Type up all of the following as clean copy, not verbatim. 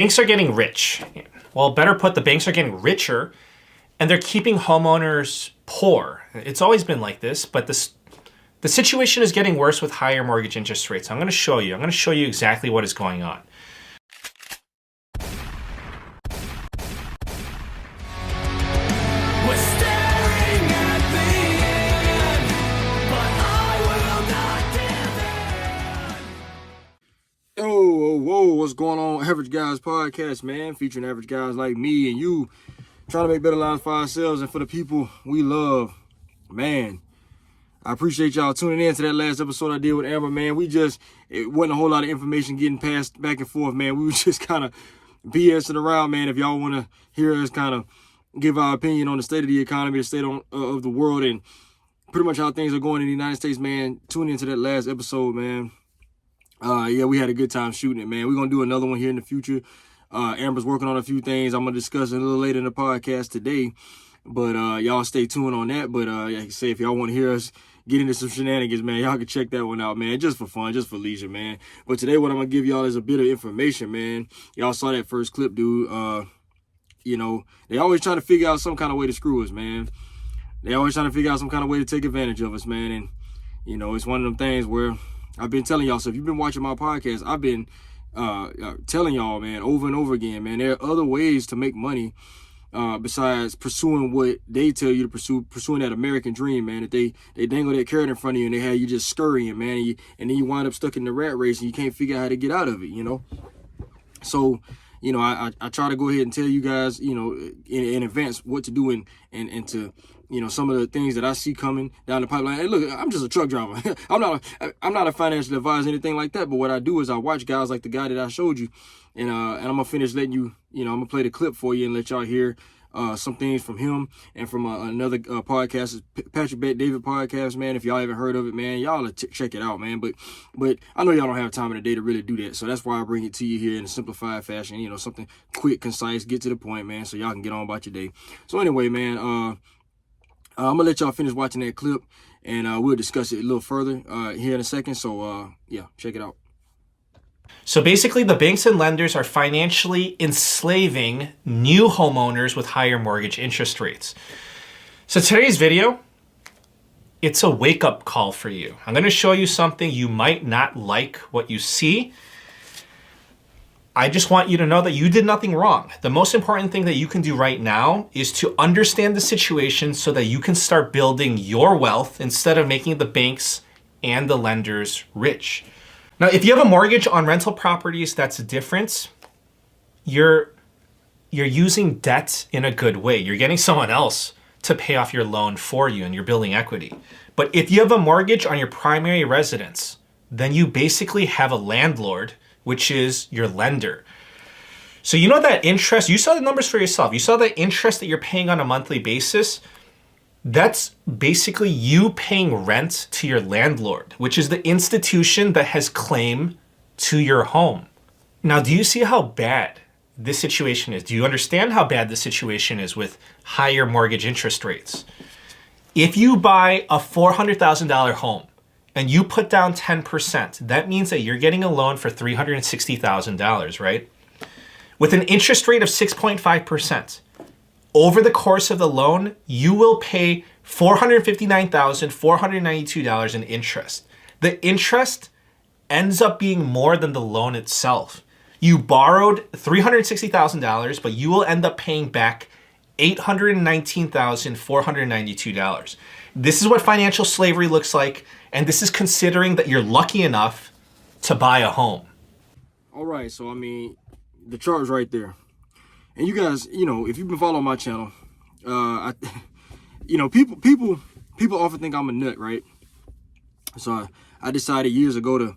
Banks are getting rich. Well, better put, the banks are getting richer and they're keeping homeowners poor. It's always been like this, but the situation is getting worse with higher mortgage interest rates. I'm going to show you exactly what is going on. Whoa, what's going on? Average Guys Podcast, man, featuring average guys like me and you, trying to make better lives for ourselves and for the people we love. Man, I appreciate y'all tuning in to that last episode I did with Amber, man. It wasn't a whole lot of information getting passed back and forth, man. We were just kind of BSing around, man. If y'all want to hear us kind of give our opinion on the state of the economy, the state of the world, and pretty much how things are going in the United States, man, tune into that last episode, man. Yeah, we had a good time shooting it, man. We're going to do another one here in the future. Amber's working on a few things I'm going to discuss a little later in the podcast today. But y'all stay tuned on that. But like I say, if y'all want to hear us get into some shenanigans, man, y'all can check that one out, man. Just for fun, just for leisure, man. But today what I'm going to give y'all is a bit of information, man. Y'all saw that first clip, dude. You know, they always trying to figure out some kind of way to screw us, man. They always trying to figure out some kind of way to take advantage of us, man. And, you know, it's one of them things where I've been telling y'all, so if you've been watching my podcast, I've been telling y'all, man, over and over again, man, there are other ways to make money besides pursuing what they tell you to pursue, pursuing that American dream, man. That they dangle that carrot in front of you and they have you just scurrying, man, and then you wind up stuck in the rat race and you can't figure out how to get out of it, you know. So, you know, I try to go ahead and tell you guys, you know, in advance what to do and to, you know, some of the things that I see coming down the pipeline. Hey, look, I'm just a truck driver. I'm not a financial advisor, anything like that. But what I do is I watch guys like the guy that I showed you, and I'm gonna finish letting you, you know, I'm gonna play the clip for you and let y'all hear some things from him and from another podcast, Patrick Bet David podcast, man. If y'all haven't heard of it, man, y'all check it out, man. But I know y'all don't have time in the day to really do that, so that's why I bring it to you here in a simplified fashion. You know, something quick, concise, get to the point, man, so y'all can get on about your day. So anyway, man, I'm gonna let y'all finish watching that clip, and we'll discuss it a little further here in a second. So yeah, check it out. So basically, the banks and lenders are financially enslaving new homeowners with higher mortgage interest rates. So today's video, it's a wake-up call for you. I'm going to show you something you might not like what you see. I just want you to know that you did nothing wrong. The most important thing that you can do right now is to understand the situation so that you can start building your wealth instead of making the banks and the lenders rich. Now, if you have a mortgage on rental properties, that's different. You're using debt in a good way. You're getting someone else to pay off your loan for you and you're building equity. But if you have a mortgage on your primary residence, then you basically have a landlord, which is your lender. So you know that interest, you saw the numbers for yourself. You saw the interest that you're paying on a monthly basis. That's basically you paying rent to your landlord, which is the institution that has claim to your home. Now, do you see how bad this situation is? Do you understand how bad this situation is with higher mortgage interest rates? If you buy a $400,000 home and you put down 10%, that means that you're getting a loan for $360,000, right? With an interest rate of 6.5%. Over the course of the loan, you will pay $459,492 in interest. The interest ends up being more than the loan itself. You borrowed $360,000, but you will end up paying back $819,492. This is what financial slavery looks like, and this is considering that you're lucky enough to buy a home. All right, so I mean, the chart's right there. And you guys, you know, if you've been following my channel, you know, people often think I'm a nut, right? So I decided years ago to,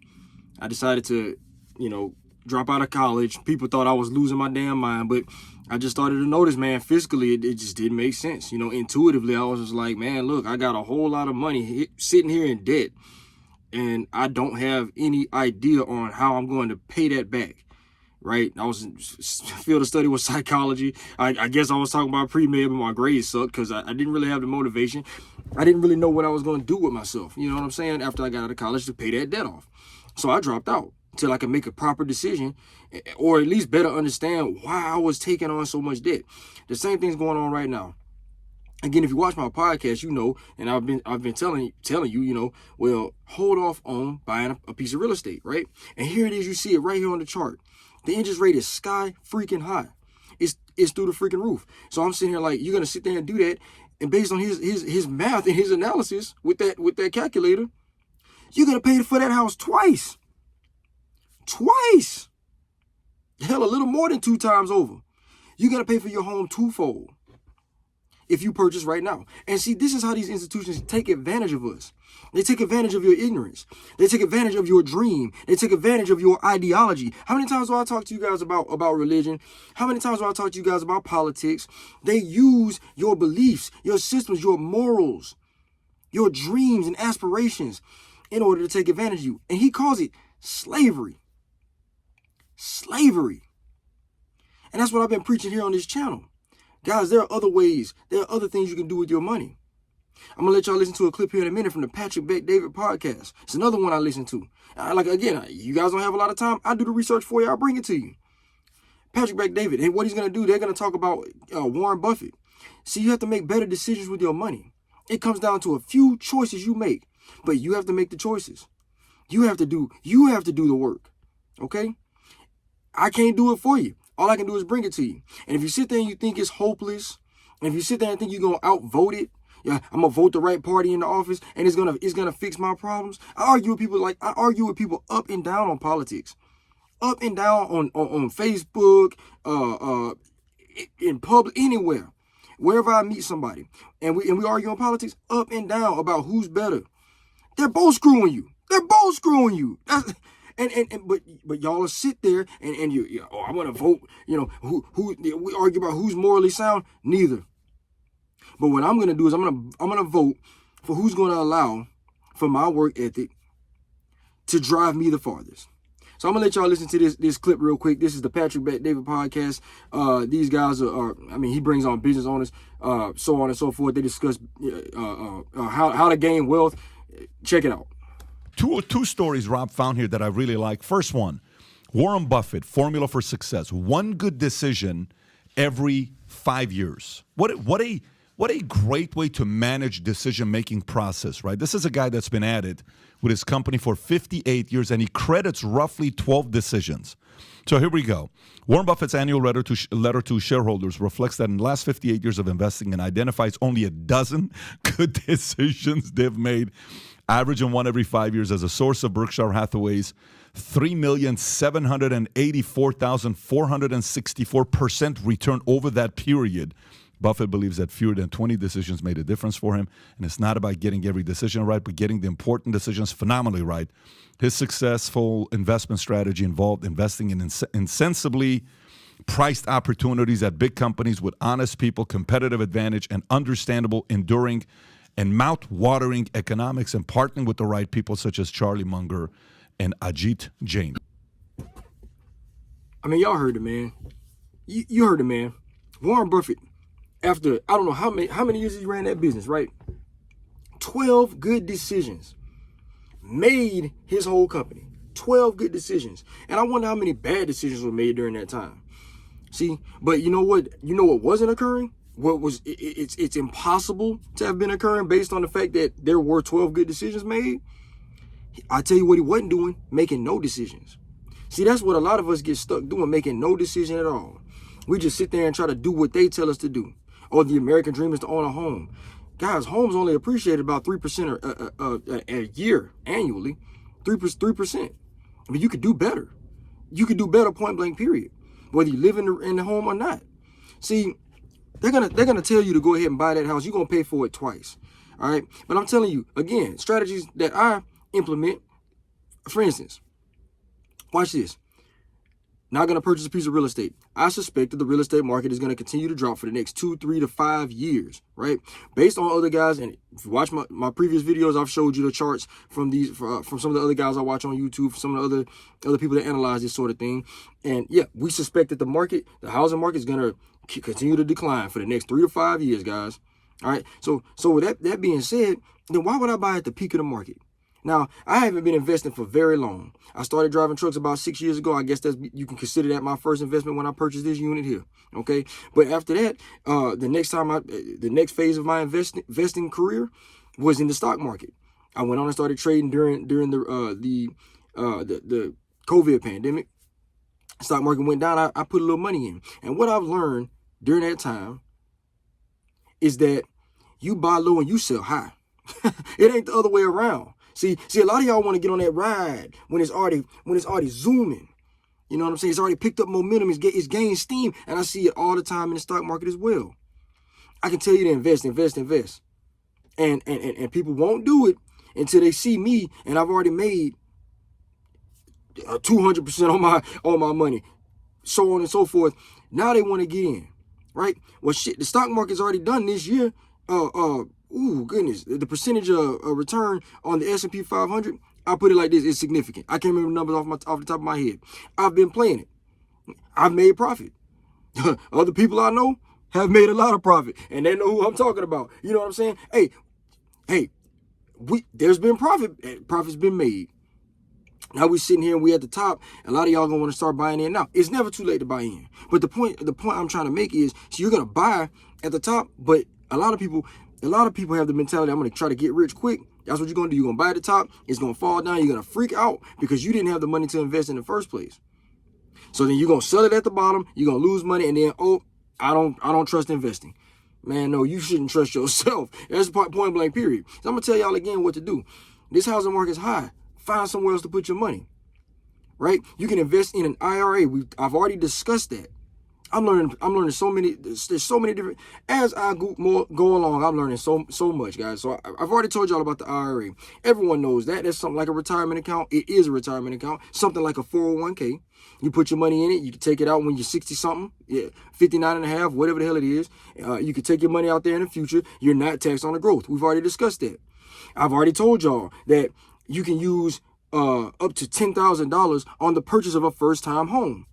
you know, drop out of college. People thought I was losing my damn mind, but I just started to notice, man, fiscally, it just didn't make sense. You know, intuitively, I was just like, man, look, I got a whole lot of money sitting here in debt, and I don't have any idea on how I'm going to pay that back. Right, I was in field of study with psychology. I guess I was talking about pre-med, but my grades sucked because I didn't really have the motivation. I didn't really know what I was going to do with myself. You know what I'm saying? After I got out of college to pay that debt off, so I dropped out. till I can make a proper decision, or at least better understand why I was taking on so much debt. The same thing's going on right now. Again, if you watch my podcast, you know, and I've been telling you, you know, well, hold off on buying a piece of real estate, right? And here it is, you see it right here on the chart. The interest rate is sky freaking high. It's through the freaking roof. So I'm sitting here like, you're gonna sit there and do that, and based on his math and his analysis with that calculator, you're gonna pay for that house twice. Twice. Hell, a little more than 2 times over. You're gonna pay for your home twofold if you purchase right now. And see, this is how these institutions take advantage of us. They take advantage of your ignorance. They take advantage of your dream. They take advantage of your ideology. How many times do I talk to you guys about religion? How many times do I talk to you guys about politics? They use your beliefs, your systems, your morals, your dreams and aspirations in order to take advantage of you. And he calls it slavery. Slavery. And that's what I've been preaching here on this channel. Guys, there are other ways. There are other things you can do with your money. I'm going to let y'all listen to a clip here in a minute from the Patrick Bet-David podcast. It's another one I listen to. Again, you guys don't have a lot of time. I do the research for you. I'll bring it to you. Patrick Bet-David, and what he's going to do, they're going to talk about Warren Buffett. See, you have to make better decisions with your money. It comes down to a few choices you make, but you have to make the choices. You have to do the work. Okay? I can't do it for you. All I can do is bring it to you. And if you sit there and you think it's hopeless, and if you sit there and think you're going to outvote it, yeah, I'm going to vote the right party in the office and it's going to fix my problems. I argue with people up and down on politics, up and down on Facebook, in public, anywhere, wherever I meet somebody. And we argue on politics up and down about who's better. They're both screwing you. But y'all will sit there and you I want to vote, you know, who we argue about who's morally sound. Neither. But what I'm going to do is I'm going to vote for who's going to allow for my work ethic to drive me the farthest. So I'm going to let y'all listen to this clip real quick. This is the Patrick Bet-David podcast. These guys he brings on business owners, so on and so forth. They discuss how to gain wealth. Check it out. Two stories Rob found here that I really like. First one, Warren Buffett, formula for success. One good decision every 5 years. What a great way to manage decision-making process, right? This is a guy that's been at it with his company for 58 years, and he credits roughly 12 decisions. So here we go. Warren Buffett's annual letter to shareholders reflects that in the last 58 years of investing and identifies only a dozen good decisions they've made, averaging one every 5 years, as a source of Berkshire Hathaway's 3,784,464% return over that period. Buffett believes that fewer than 20 decisions made a difference for him, and it's not about getting every decision right, but getting the important decisions phenomenally right. His successful investment strategy involved investing in insensibly priced opportunities at big companies with honest people, competitive advantage, and understandable, enduring, and mouth-watering economics, and partnering with the right people such as Charlie Munger and Ajit Jain. I mean, y'all heard it, man. You heard it, man. Warren Buffett, after, I don't know how many years he ran that business, right? 12 good decisions made his whole company. 12 good decisions. And I wonder how many bad decisions were made during that time. See, but you know what? You know what wasn't occurring? It's impossible to have been occurring based on the fact that there were 12 good decisions made. I tell you what he wasn't doing, making no decisions. See, that's what a lot of us get stuck doing, making no decision at all. We just sit there and try to do what they tell us to do. Or the American dream is to own a home. Guys, homes only appreciate about 3% a year annually. 3%. I mean, you could do better. You could do better, point blank, period. Whether you live in the home or not. See, they're gonna tell you to go ahead and buy that house. You're gonna pay for it twice. All right. But I'm telling you, again, strategies that I implement. For instance, watch this. Not going to purchase a piece of real estate. I suspect that the real estate market is going to continue to drop for the next 2, 3 to 5 years, right? Based on other guys, and if you watch my previous videos, I've showed you the charts from some of the other guys I watch on YouTube, some of the other people that analyze this sort of thing. And yeah, we suspect that the housing market is going to continue to decline for the next 3 to 5 years, guys. All right. So with that being said, then why would I buy at the peak of the market? Now, I haven't been investing for very long. I started driving trucks about 6 years ago. I guess you can consider that my first investment when I purchased this unit here. Okay, but after that, the next phase of my investing career was in the stock market. I went on and started trading during the COVID pandemic. Stock market went down. I put a little money in, and what I've learned during that time is that you buy low and you sell high. It ain't the other way around. See, a lot of y'all want to get on that ride when it's already zooming. You know what I'm saying? It's already picked up momentum. It's gained steam, and I see it all the time in the stock market as well. I can tell you to invest, and people won't do it until they see me, and I've already made 200% on my money, so on and so forth. Now they want to get in, right? Well, shit, the stock market's already done this year. Goodness, the percentage of return on the S&P 500, I'll put it like this, it's significant. I can't remember the numbers off the top of my head. I've been playing it. I've made profit. Other people I know have made a lot of profit, and they know who I'm talking about. You know what I'm saying? Hey, there's been profit. Profit's been made. Now we're sitting here and we at the top. A lot of y'all gonna want to start buying in now. It's never too late to buy in. But the point I'm trying to make is, so you're gonna buy at the top, but a lot of people have the mentality, I'm gonna try to get rich quick. That's what you're gonna do. You're gonna buy at the top, it's gonna fall down, you're gonna freak out because you didn't have the money to invest in the first place. So then you're gonna sell it at the bottom, you're gonna lose money, and then I don't trust investing. Man, no, you shouldn't trust yourself. That's the point blank period. So I'm gonna tell y'all again what to do. This housing market's high. Find somewhere else to put your money, right? You can invest in an IRA. I've already discussed that. I'm learning so many. There's so many different. As I go along, I'm learning so much, guys. So I've already told y'all about the IRA. Everyone knows that. That's something like a retirement account. It is a retirement account. Something like a 401k. You put your money in it. You can take it out when you're 60 something, 59 and a half, whatever the hell it is. You can take your money out there in the future. You're not taxed on the growth. We've already discussed that. I've already told y'all that you can use up to $10,000 on the purchase of a first-time home.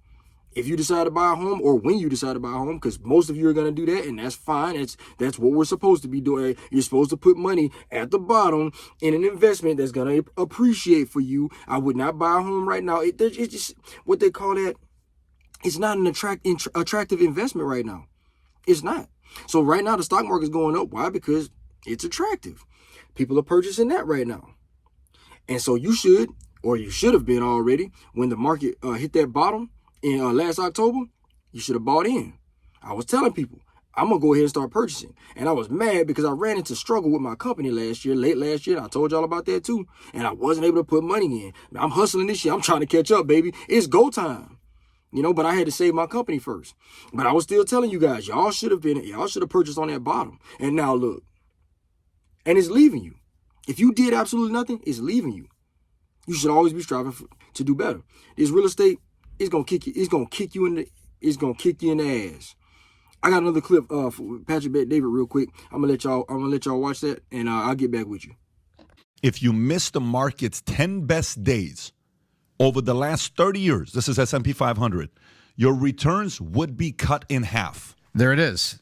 If you decide to buy a home, or when you decide to buy a home, because most of you are going to do that, and that's fine. That's what we're supposed to be doing. You're supposed to put money at the bottom in an investment that's going to appreciate for you. I would not buy a home right now. It's just what they call that. It's not an attractive investment right now. It's not. So right now the stock market is going up. Why? Because it's attractive. People are purchasing that right now. And so you should have been already, when the market hit that bottom in last October, you should have bought in. I was telling people, I'm going to go ahead and start purchasing. And I was mad because I ran into struggle with my company late last year. I told y'all about that too. And I wasn't able to put money in. I'm hustling this year. I'm trying to catch up, baby. It's go time. But I had to save my company first. But I was still telling you guys, y'all should have purchased on that bottom. And now look, and it's leaving you. If you did absolutely nothing, it's leaving you. You should always be striving to do better. This real estate is gonna kick you. It's gonna kick you in the ass. I got another clip for Patrick Bet-David real quick. I'm gonna let y'all watch that, and I'll get back with you. If you miss the market's 10 best days over the last 30 years, this is S&P 500, your returns would be cut in half. There it is.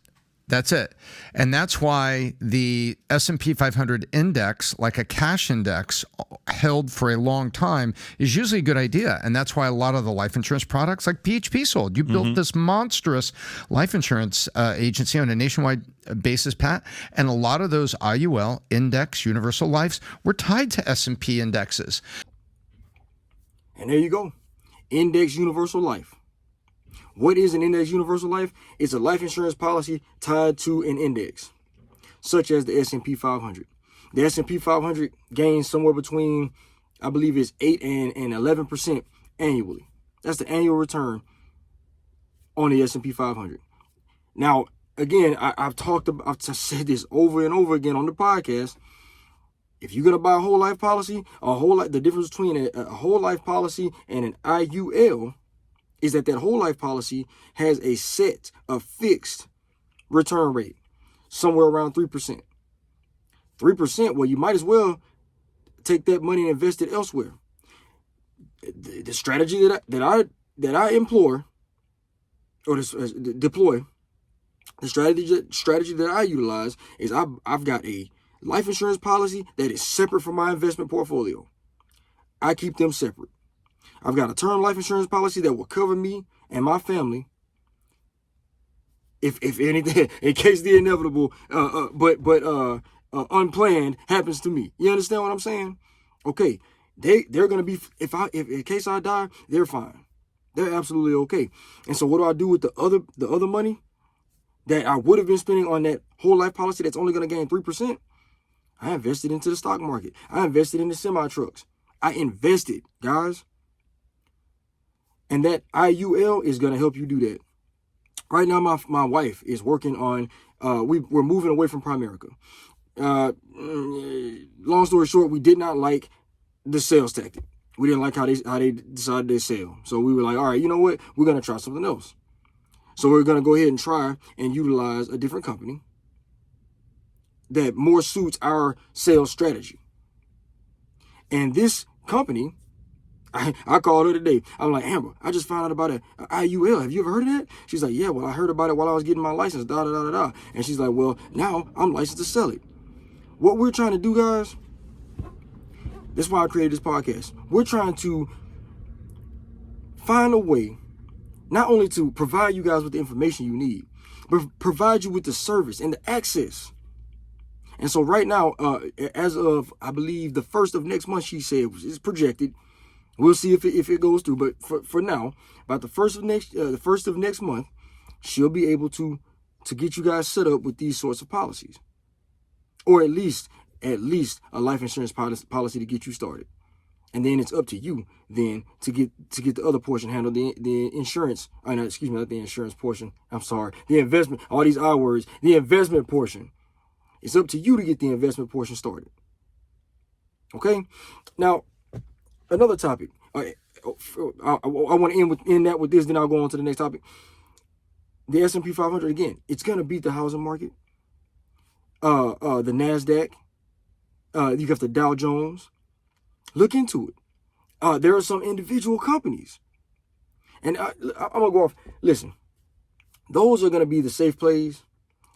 That's it. And that's why the S&P 500 index, like a cash index held for a long time, is usually a good idea. And that's why a lot of the life insurance products like PHP sold. You built this monstrous life insurance agency on a nationwide basis, Pat. And a lot of those IUL, index, universal lives, were tied to S&P indexes. And there you go. Index universal life. What is an index universal life? It's a life insurance policy tied to an index, such as the S&P 500. The S&P 500 gains somewhere between, I believe it's 8 and 11% annually. That's the annual return on the S&P 500. Now, again, I've said this over and over again on the podcast. If you're gonna buy a whole life policy, the difference between a whole life policy and an IUL is that whole life policy has a fixed return rate, somewhere around 3%. 3%, well, you might as well take that money and invest it elsewhere. The strategy that I employ, or deploy, the strategy that I utilize is I've got a life insurance policy that is separate from my investment portfolio. I keep them separate. I've got a term life insurance policy that will cover me and my family if anything, in case the inevitable, unplanned happens to me. You understand what I'm saying? Okay, they're gonna be, if in case I die, they're fine. They're absolutely okay. And so what do I do with the other money that I would have been spending on that whole life policy that's only gonna gain 3%? I invested into the stock market. I invested in the semi trucks. I invested, guys. And that IUL is gonna help you do that. Right now, my wife is working on, we're moving away from Primerica. Long story short, we did not like the sales tactic. We didn't like how they decided to sell. So we were like, all right, you know what? We're going to try something else. So we're going to go ahead and try and utilize a different company that more suits our sales strategy. And this company, I called her today. I'm like, Amber, I just found out about an IUL. Have you ever heard of that? She's like, yeah, well, I heard about it while I was getting my license, da-da-da-da-da. And she's like, well, now I'm licensed to sell it. What we're trying to do, guys, that's why I created this podcast. We're trying to find a way not only to provide you guys with the information you need, but provide you with the service and the access. And so right now, as of, I believe, the 1st of next month, she said, it's projected. We'll see if it goes through. But for now, about the first of next month, she'll be able to get you guys set up with these sorts of policies, or at least a life insurance policy to get you started. And then it's up to you then to get the other portion handled, the insurance. Excuse me, not the insurance portion. I'm sorry, the investment. All these I words. The investment portion. It's up to you to get the investment portion started. Okay, now. Another topic. I want to end that with this, then I'll go on to the next topic. The S&P 500, again, it's going to beat the housing market. The NASDAQ. You got the Dow Jones. Look into it. There are some individual companies. And I'm going to go off. Listen, those are going to be the safe plays.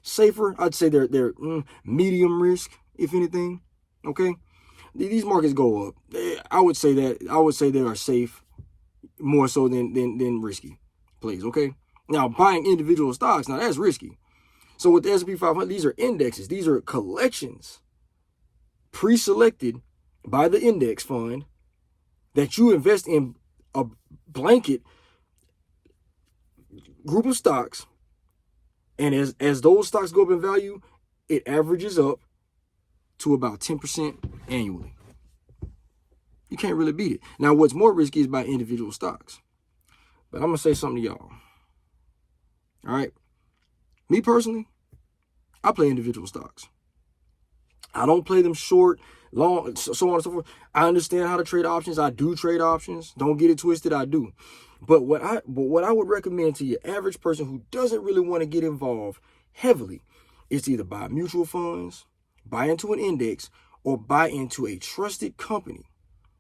Safer, I'd say they're medium risk, if anything. Okay? These markets go up. I would say they are safe more so than risky plays, okay? Now, buying individual stocks, now that's risky. So with the S&P 500, these are indexes. These are collections pre-selected by the index fund that you invest in a blanket group of stocks. And as those stocks go up in value, it averages up to about 10% annually. You can't really beat it. Now, what's more risky is by individual stocks. But I'm going to say something to y'all. All right? Me personally, I play individual stocks. I don't play them short, long, so on and so forth. I understand how to trade options. I do trade options. Don't get it twisted. I do. But what I would recommend to your average person who doesn't really want to get involved heavily is to either buy mutual funds, buy into an index, or buy into a trusted company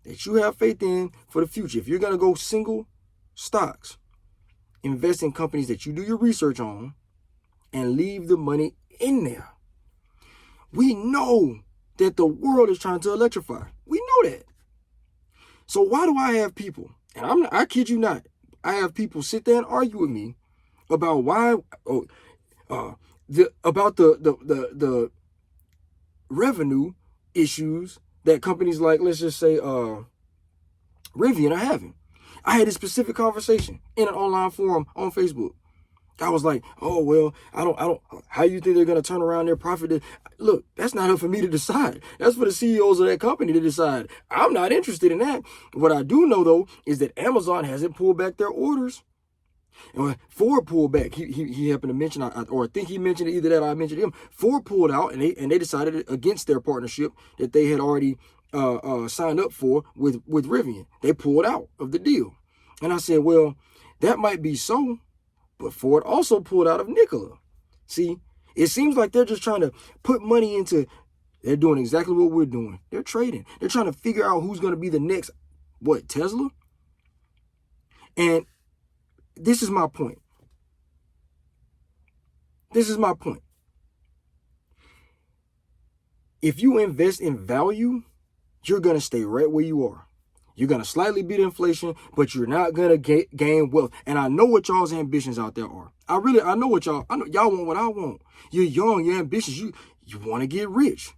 that you have faith in for the future. If you're going to go single stocks, invest in companies that you do your research on and leave the money in there. We know that the world is trying to electrify. We know that. So why do I have people, and I kid you not, I have people sit there and argue with me about the revenue issues that companies like, let's just say, Rivian are having. I had a specific conversation in an online forum on Facebook. I was like, oh, well, I don't, how you think they're going to turn around their profit? Look, that's not up for me to decide. That's for the CEOs of that company to decide. I'm not interested in that. What I do know, though, is that Amazon hasn't pulled back their orders. And when Ford pulled back, he happened to mention, or I think he mentioned either that or I mentioned him. Ford pulled out, and they decided against their partnership that they had already signed up for with Rivian. They pulled out of the deal. And I said, well, that might be so, but Ford also pulled out of Nikola. See, it seems like they're just trying to put money into, they're doing exactly what we're doing. They're trading. They're trying to figure out who's going to be the next, Tesla? And this is my point. This is my point. if you invest in value, you're going to stay right where you are. You're going to slightly beat inflation, but you're not going to gain wealth. And I know what y'all's ambitions out there are. I know y'all want what I want. You're young, you're ambitious. You want to get rich.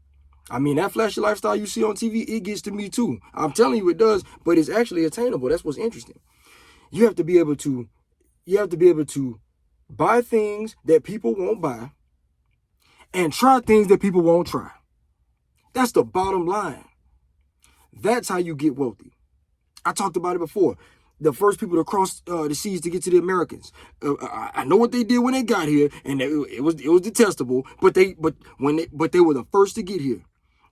I mean, that flashy lifestyle you see on TV, it gets to me too. I'm telling you it does, but it's actually attainable. That's what's interesting. You have to be able to buy things that people won't buy and try things that people won't try. That's the bottom line. That's how you get wealthy. I talked about it before. The first people to cross the seas to get to the Americans. I know what they did when they got here, and it was detestable. But they were the first to get here,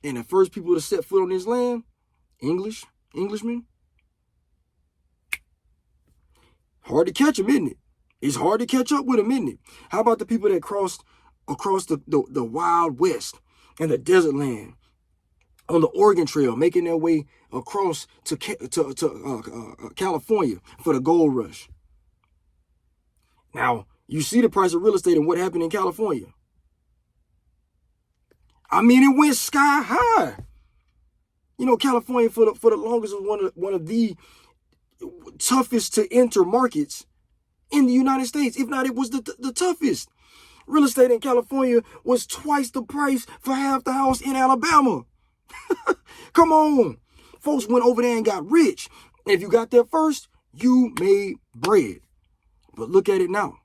and the first people to set foot on this land, Englishmen. Hard to catch them, isn't it? It's hard to catch up with them, isn't it? How about the people that crossed across the Wild West and the desert land on the Oregon Trail, making their way across to California for the gold rush? Now, you see the price of real estate and what happened in California. I mean, it went sky high. You know, California for the longest was one of the toughest to enter markets in the United States. If not, it was the toughest. Real estate in California was twice the price for half the house in Alabama. Come on. Folks went over there and got rich. And if you got there first, you made bread. But look at it now.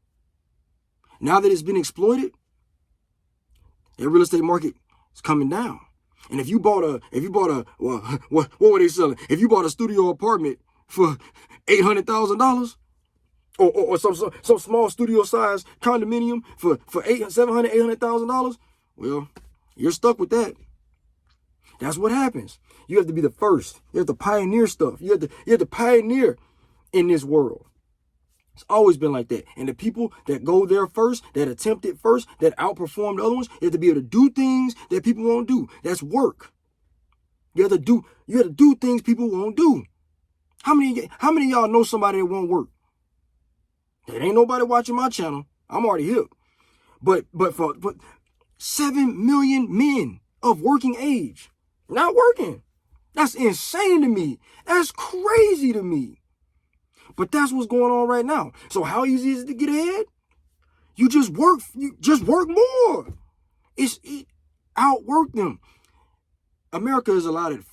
Now that it's been exploited, the real estate market is coming down. And if you bought what were they selling? If you bought a studio apartment for $800,000, or some small studio size condominium for $800,000, well, you're stuck with that. That's what happens. You have to be the first. You have to pioneer stuff. You have to pioneer in this world. It's always been like that. And the people that go there first, that attempt it first, that outperform the other ones, you have to be able to do things that people won't do. That's work. You have to do things people won't do. How many of y'all know somebody that won't work? There ain't nobody watching my channel. I'm already hip. But 7 million men of working age not working. That's insane to me. That's crazy to me. But that's what's going on right now. So how easy is it to get ahead? You just work more. Outwork them. America is allotted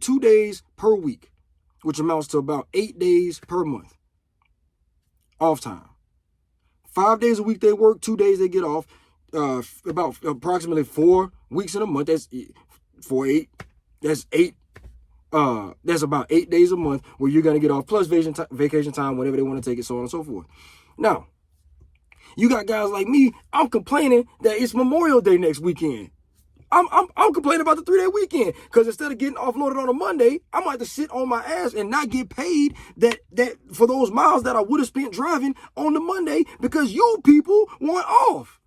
2 days per week, which amounts to about 8 days per month. Off time. 5 days a week they work, 2 days they get off. About approximately 4 weeks in a month. That's 4, 8. That's 8. That's about 8 days a month where you're gonna get off, plus vacation time, whenever they want to take it, so on and so forth. Now, you got guys like me. I'm complaining that it's Memorial Day next weekend. I'm complaining about the 3-day weekend because instead of getting offloaded on a Monday, I might have to sit on my ass and not get paid that for those miles that I would have spent driving on the Monday because you people want off.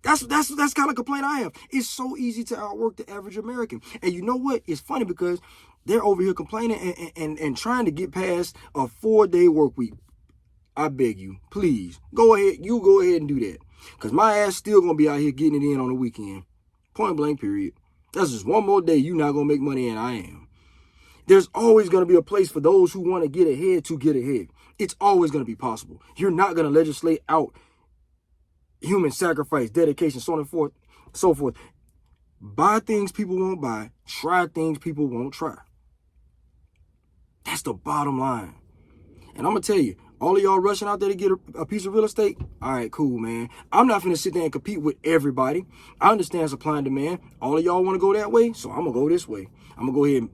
That's the kind of complaint I have. It's so easy to outwork the average American. And you know what? It's funny because they're over here complaining and trying to get past a 4-day work week. I beg you, please, go ahead and do that. Because my ass still going to be out here getting it in on the weekend. Point blank, period. That's just one more day you're not going to make money and I am. There's always going to be a place for those who want to get ahead to get ahead. It's always going to be possible. You're not going to legislate out human sacrifice, dedication, so on and so forth. Buy things people won't buy. Try things people won't try. That's the bottom line. And I'm going to tell you, all of y'all rushing out there to get a piece of real estate, all right, cool, man. I'm not finna sit there and compete with everybody. I understand supply and demand. All of y'all want to go that way, so I'm going to go this way. I'm going to go ahead and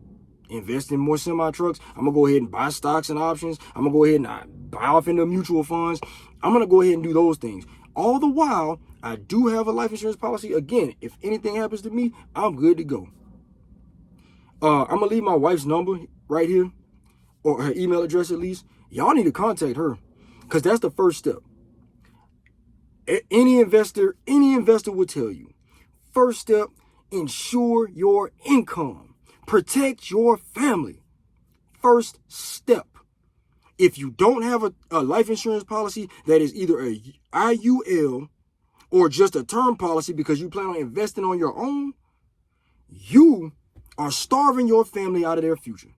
invest in more semi-trucks. I'm going to go ahead and buy stocks and options. I'm going to go ahead and buy off into mutual funds. I'm going to go ahead and do those things. All the while, I do have a life insurance policy. Again, if anything happens to me, I'm good to go. I'm going to leave my wife's number right here, or her email address at least. Y'all need to contact her because that's the first step. Any investor will tell you. First step, insure your income. Protect your family. First step. If you don't have a life insurance policy that is either a IUL or just a term policy because you plan on investing on your own, you are starving your family out of their future.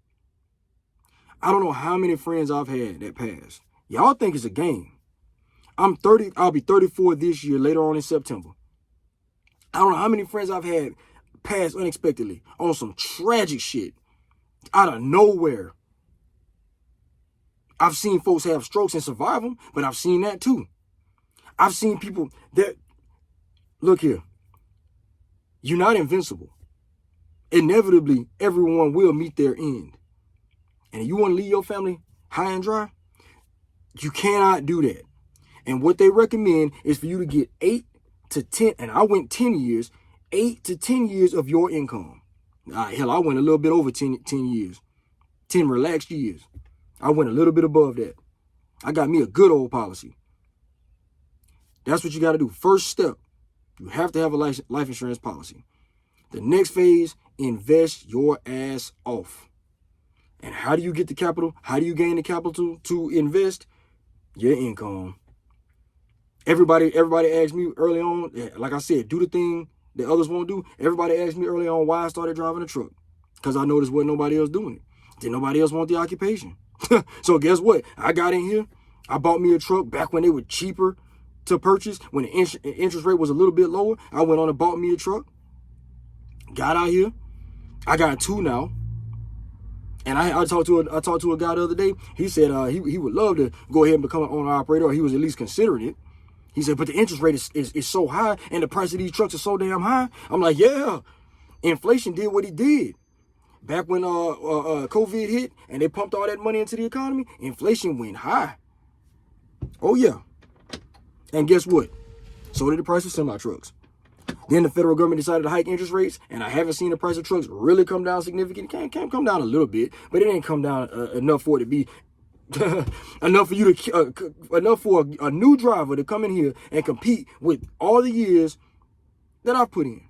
I don't know how many friends I've had that passed. Y'all think it's a game. I'm 30. I'll be 34 this year, later on in September. I don't know how many friends I've had pass unexpectedly on some tragic shit out of nowhere. I've seen folks have strokes and survive them, but I've seen that too. I've seen people that, look here, you're not invincible. Inevitably, everyone will meet their end. And you want to leave your family high and dry? You cannot do that. And what they recommend is for you to get 8 to 10, and I went 10 years, 8 to 10 years of your income. Hell, I went a little bit over 10 years, 10 relaxed years. I went a little bit above that. I got me a good old policy. That's what you got to do. First step, you have to have a life insurance policy. The next phase, invest your ass off. And how do you get the capital? How do you gain the capital to invest? Your income. Everybody asked me early on, like I said, do the thing that others won't do. Everybody asked me early on why I started driving a truck. Because I noticed wasn't nobody else doing it. Didn't nobody else want the occupation. So guess what? I got in here. I bought me a truck back when they were cheaper to purchase. When the interest rate was a little bit lower, I went on and bought me a truck. Got out here. I got 2 now. And I talked to a guy the other day. He said he would love to go ahead and become an owner operator, or he was at least considering it. He said, but the interest rate is so high and the price of these trucks are so damn high. I'm like, yeah, inflation did what it did. Back when COVID hit and they pumped all that money into the economy, inflation went high. Oh, yeah. And guess what? So did the price of semi-trucks. Then the federal government decided to hike interest rates, and I haven't seen the price of trucks really come down significantly. It can come down a little bit, but it ain't come down enough for it to be enough for you to enough for a new driver to come in here and compete with all the years that I've put in.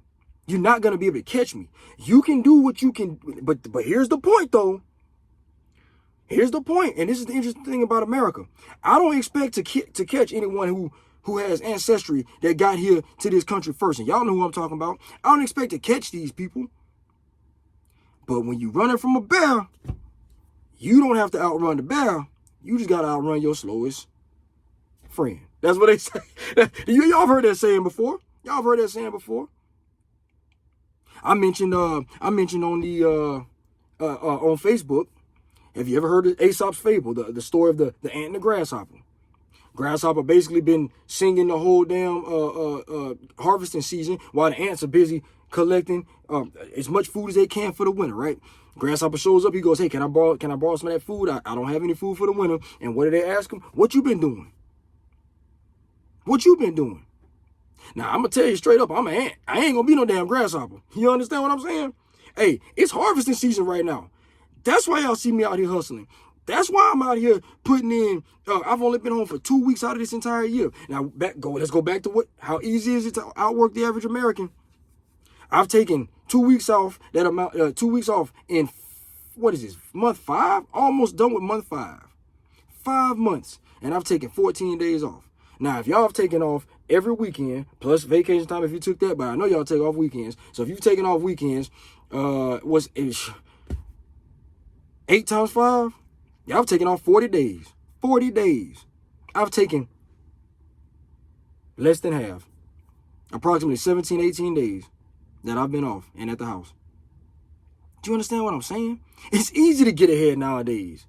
You're not gonna be able to catch me. You can do what you can, but here's the point though. Here's the point, and this is the interesting thing about America. I don't expect to catch anyone who has ancestry that got here to this country first, and y'all know who I'm talking about. I don't expect to catch these people. But when you're running from a bear, you don't have to outrun the bear. You just got to outrun your slowest friend. That's what they say. Y'all heard that saying before. Y'all heard that saying before. I mentioned on the on Facebook. Have you ever heard of Aesop's fable, the story of the ant and the grasshopper? Grasshopper basically been singing the whole damn harvesting season while the ants are busy collecting as much food as they can for the winter, right? Grasshopper shows up. He goes, hey, can I borrow some of that food? I don't have any food for the winter. And what do they ask him? What you been doing? What you been doing? Now, I'm going to tell you straight up, I'm an ant. I ain't going to be no damn grasshopper. You understand what I'm saying? Hey, it's harvesting season right now. That's why y'all see me out here hustling. That's why I'm out here putting in, I've only been home for 2 weeks out of this entire year. Now, let's go back to how easy is it to outwork the average American? I've taken 2 weeks off, 2 weeks off in, what is this, month 5? Almost done with month 5. 5 months, and I've taken 14 days off. Now, if y'all have taken off every weekend, plus vacation time if you took that, but I know y'all take off weekends. So if you've taken off weekends, 8 times 5? Yeah, I've taken off 40 days. 40 days. I've taken less than half. Approximately 17, 18 days that I've been off and at the house. Do you understand what I'm saying? It's easy to get ahead nowadays.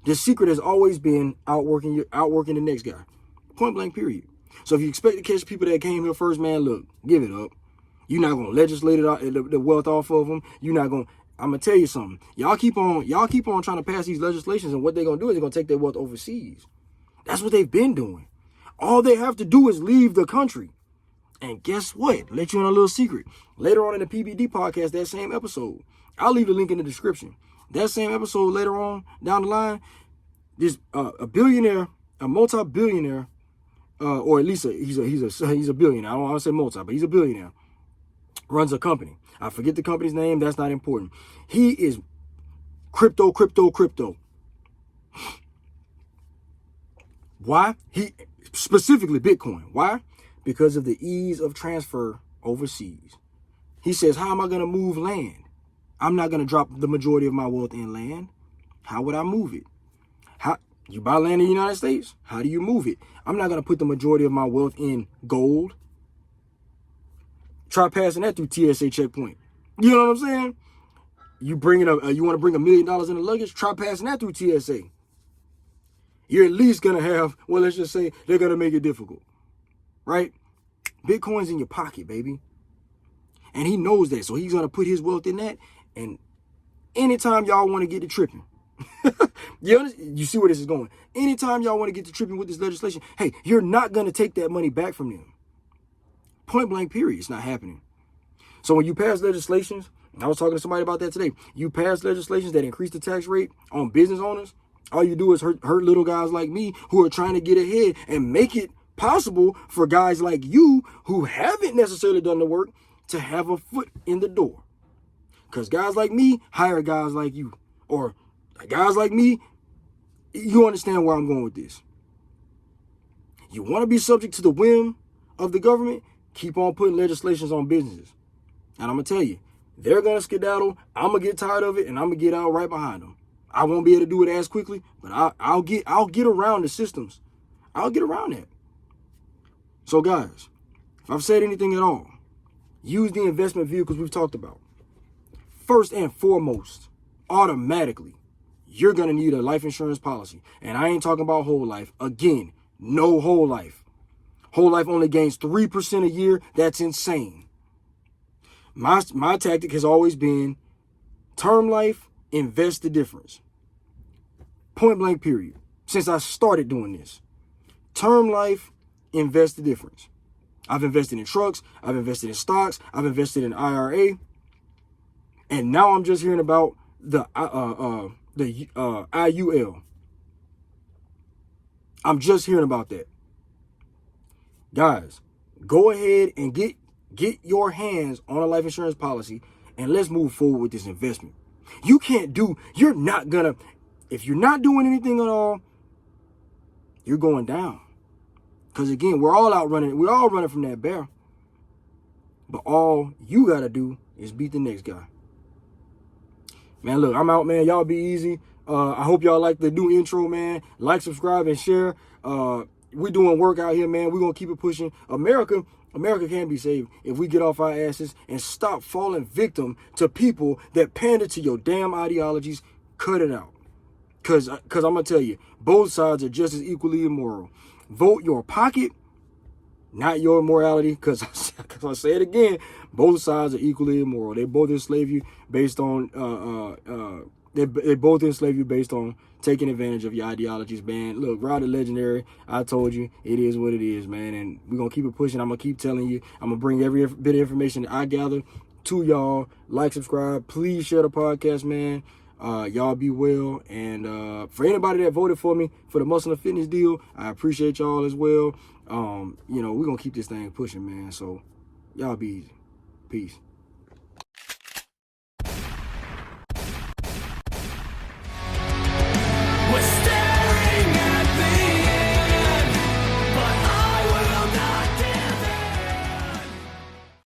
The secret has always been outworking the next guy. Point blank, period. So if you expect to catch people that came here first, man, look, give it up. You're not going to legislate the wealth off of them. You're not going to. I'm gonna tell you something. Y'all keep on trying to pass these legislations, and what they're gonna do is they're gonna take their wealth overseas. That's what they've been doing. All they have to do is leave the country. And guess what? Let you in a little secret. Later on in the PBD podcast, that same episode, I'll leave the link in the description. That same episode later on down the line, this a billionaire, a multi-billionaire, or at least he's a billionaire. I don't want to say multi, but he's a billionaire. Runs a company. I forget the company's name. That's not important. He is crypto. Why? He specifically Bitcoin. Why? Because of the ease of transfer overseas. He says, how am I going to move land? I'm not going to drop the majority of my wealth in land. How would I move it? How you buy land in the United States? How do you move it? I'm not going to put the majority of my wealth in gold. Try passing that through TSA checkpoint. You know what I'm saying? You want to bring $1 million in the luggage? Try passing that through TSA. You're at least going to have, well, let's just say they're going to make it difficult, right? Bitcoin's in your pocket, baby. And he knows that. So he's going to put his wealth in that. And anytime y'all want to get to tripping, you see where this is going. Anytime y'all want to get to tripping with this legislation, hey, you're not going to take that money back from them. Point blank, period. It's not happening. So when you pass legislations, I was talking to somebody about that today. You pass legislations that increase the tax rate on business owners. All you do is hurt little guys like me who are trying to get ahead and make it possible for guys like you who haven't necessarily done the work to have a foot in the door. Because guys like me hire guys like you. Or guys like me, you understand where I'm going with this. You want to be subject to the whim of the government? Keep on putting legislations on businesses. And I'm going to tell you, they're going to skedaddle. I'm going to get tired of it, and I'm going to get out right behind them. I won't be able to do it as quickly, but I'll get around the systems. I'll get around that. So guys, if I've said anything at all, use the investment vehicles we've talked about. First and foremost, automatically, you're going to need a life insurance policy. And I ain't talking about whole life. Again, no whole life. Whole life only gains 3% a year. That's insane. My tactic has always been term life, invest the difference. Point blank, period. Since I started doing this. Term life, invest the difference. I've invested in trucks. I've invested in stocks. I've invested in IRA. And now I'm just hearing about the IUL. I'm just hearing about that. Guys, go ahead and get your hands on a life insurance policy and let's move forward with this investment. If you're not doing anything at all, you're going down. Because again, we're all running from that bear. But all you got to do is beat the next guy. Man, look, I'm out, man. Y'all be easy. I hope y'all like the new intro, man. Like, subscribe, and share. We're doing work out here, man. We're going to keep it pushing. America can be saved if we get off our asses and stop falling victim to people that pander to your damn ideologies. Cut it out. Because I'm going to tell you, both sides are just as equally immoral. Vote your pocket, not your morality. Because I say it again, both sides are equally immoral. They both enslave you based on they both enslave you based on taking advantage of your ideologies, man. Look, Rod the Legendary, I told you, it is what it is, man. And we're going to keep it pushing. I'm going to keep telling you. I'm going to bring every bit of information that I gather to y'all. Like, subscribe. Please share the podcast, man. Y'all be well. And for anybody that voted for me for the Muscle and Fitness deal, I appreciate y'all as well. We're going to keep this thing pushing, man. So y'all be easy. Peace.